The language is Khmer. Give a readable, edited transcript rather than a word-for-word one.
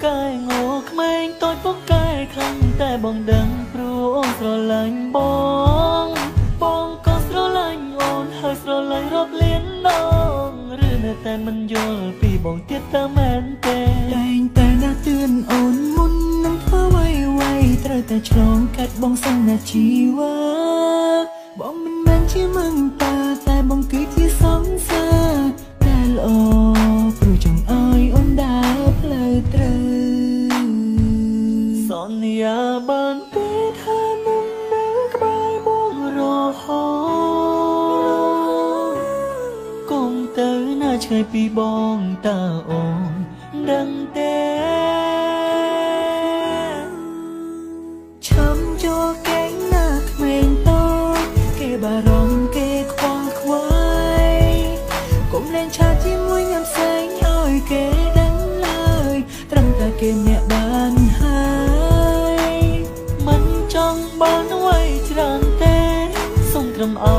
កែងោក្មេងតូចពុកកែខ្លាំងតែបងដឹងព្រោះអូនស្រឡាញ់បងក៏ស្រឡាញ់អូនហើយស្រឡាញ់រាប់លានដងឬនៅតែមិនយល់ពីបងទៀតតើមែនទេតែងតែណាស់ទឿនអូនមុននឹងធ្វើអ្វីត្រូវតែឆ្លងកាត់បងសិនណាជីវ៉ាបងមិនមែនជាមង្តាតែបងគឺជាសង្សារតែល្អព្រោះចង់ឲ្យអូនដើរផ្លូវត្រូវសន្យាបានពេលថានឹងនៅក្បែរបងរហូតកុំទៅណាឆ្ងាយពីបងតើអូនដឹងទេចូលកែងណាក្មេងតូចគេបារម្ភគេខ្វល់ខ្វាយកុំលែងឆាតជាមួយញ៉ាំផ្សេងឲ្យគេដឹងឡើយត្រឹមតែគេអ្នកបានហើយមិនចង់បានអ្វីច្រើនទេសូមត្រឹមឲ្យ